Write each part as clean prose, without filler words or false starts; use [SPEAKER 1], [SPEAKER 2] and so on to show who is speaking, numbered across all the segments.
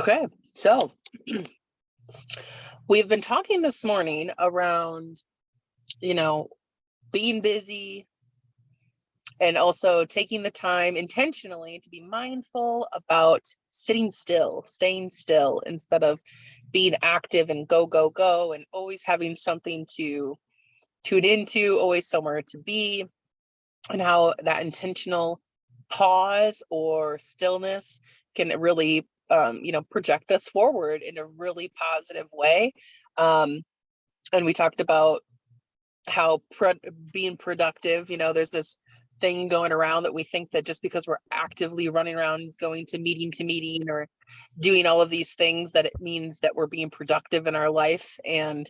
[SPEAKER 1] Okay, so we've been talking this morning around, you know, being busy and also taking the time intentionally to be mindful about sitting still, staying still instead of being active and go, go, go, and always having something to tune into, always somewhere to be, and how that intentional pause or stillness can really project us forward in a really positive way. And we talked about how being productive, there's this thing going around that we think that just because we're actively running around going to meeting or doing all of these things, that it means that we're being productive in our life. And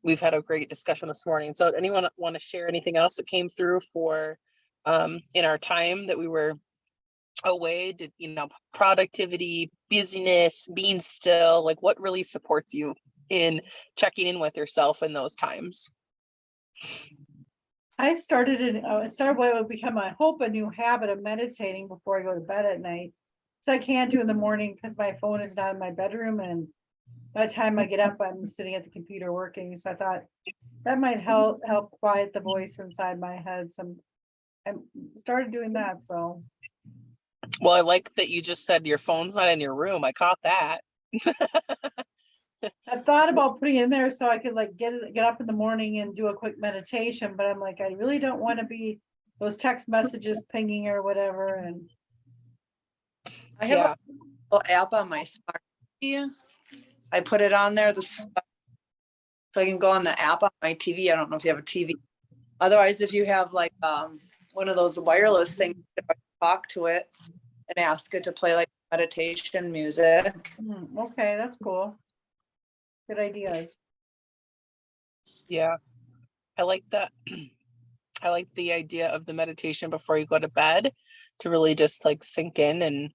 [SPEAKER 1] we've had a great discussion this morning. So anyone want to share anything else that came through for in our time that we were away? Did productivity, busyness, being still, like what really supports you in checking in with yourself in those times?
[SPEAKER 2] I started what would become, I hope, a new habit of meditating before I go to bed at night. So I can't do in the morning because my phone is not in my bedroom, and by the time I get up, I'm sitting at the computer working. So I thought that might help quiet the voice inside my head. So I started doing that. So,
[SPEAKER 1] well, I like that you just said your phone's not in your room. I caught that.
[SPEAKER 2] I thought about putting it in there so I could like get up in the morning and do a quick meditation, but I'm like, I really don't want to be those text messages pinging or whatever. And
[SPEAKER 3] I have a little app on my smart TV. I put it on there so I can go on the app on my TV. I don't know if you have a TV. Otherwise, if you have like one of those wireless things, talk to it and ask it to play like meditation music.
[SPEAKER 2] Okay, that's cool. Good ideas.
[SPEAKER 1] Yeah, I like that. I like the idea of the meditation before you go to bed to really just like sink in, and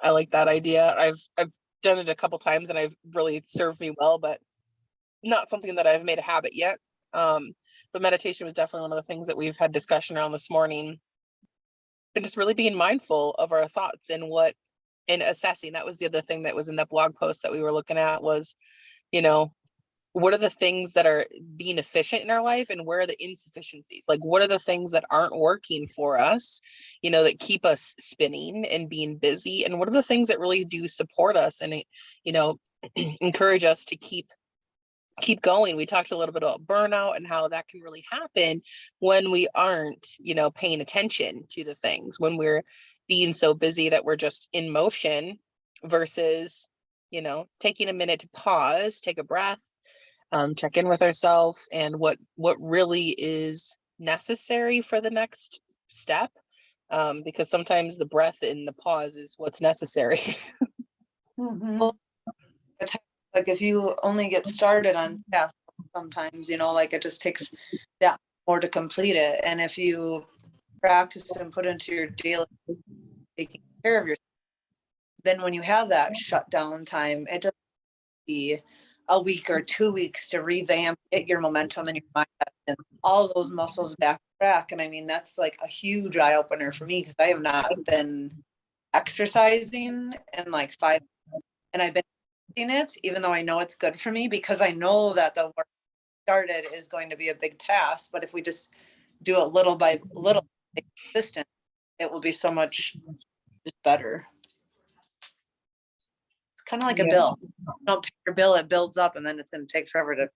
[SPEAKER 1] I like that idea. I've done it a couple times and I've really served me well, but not something that I've made a habit yet. But meditation was definitely one of the things that we've had discussion around this morning, and just really being mindful of our thoughts and assessing. That was the other thing that was in that blog post that we were looking at was, what are the things that are being efficient in our life and where are the insufficiencies? Like, what are the things that aren't working for us, that keep us spinning and being busy? And what are the things that really do support us and, encourage us to keep going? We talked a little bit about burnout and how that can really happen when we aren't, paying attention to the things, when we're being so busy that we're just in motion versus, taking a minute to pause, take a breath, check in with ourselves and what really is necessary for the next step. Because sometimes the breath and the pause is what's necessary.
[SPEAKER 3] Well, like if you only get started on tasks, sometimes, like it just takes that more to complete it. And if you practice and put into your daily taking care of yourself, then when you have that shutdown time, it doesn't be a week or 2 weeks to revamp, get your momentum and your mind and all those muscles back on track. And I mean, that's like a huge eye opener for me because I have not been exercising in like 5 months, and I've been doing it, even though I know it's good for me, because I know that the work started is going to be a big task. But if we just do it little by little, consistent, it will be so much just better. It's kind of like a bill. Don't pay your bill, it builds up, and then it's going to take forever to.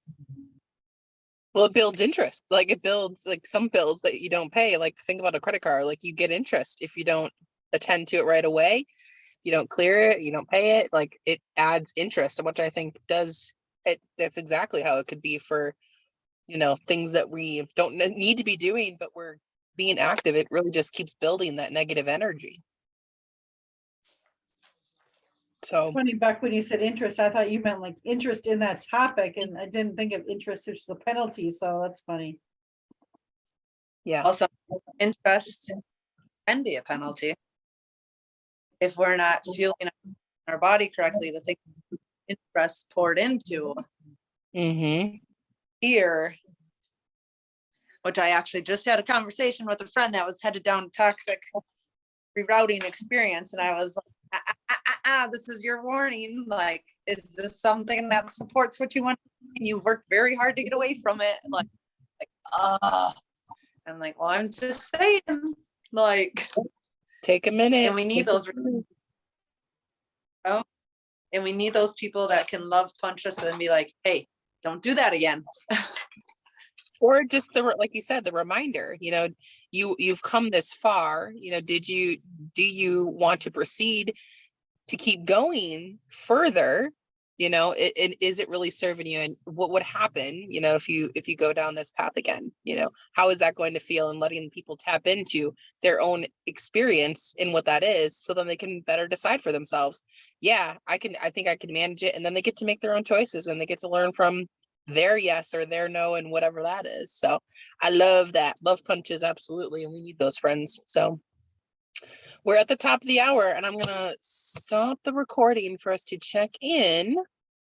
[SPEAKER 1] Well, it builds interest. Like it builds like some bills that you don't pay. Like think about a credit card. Like you get interest if you don't attend to it right away. You don't clear it. You don't pay it. Like it adds interest, which I think does it. That's exactly how it could be for, things that we don't need to be doing, but we're being active. It really just keeps building that negative energy. So
[SPEAKER 2] it's funny, back when you said interest, I thought you meant like interest in that topic, and I didn't think of interest as the penalty. So that's funny.
[SPEAKER 1] Yeah.
[SPEAKER 3] Also, interest can be a penalty if we're not feeling our body correctly. The thing interest poured into here, which I actually just had a conversation with a friend that was headed down a toxic rerouting experience, and I was like, this is your warning. Like, is this something that supports what you want? You've worked very hard to get away from it. Like, I'm like, well, I'm just saying, like,
[SPEAKER 1] Take a minute.
[SPEAKER 3] and we need those, and we need those people that can love punch us and be like, hey, don't do that again.
[SPEAKER 1] Or just like you said, the reminder, you know, you've come this far, you know, do you want to proceed to keep going further? You know, is it really serving you, and what would happen, you know, if you go down this path again? You know, how is that going to feel, and letting people tap into their own experience in what that is, so then they can better decide for themselves. Yeah, I think I can manage it, and then they get to make their own choices, and they get to learn from their yes or their no and whatever that is. So I love that. Love punches, absolutely, and we need those friends. So we're at the top of the hour, and I'm gonna stop the recording for us to check in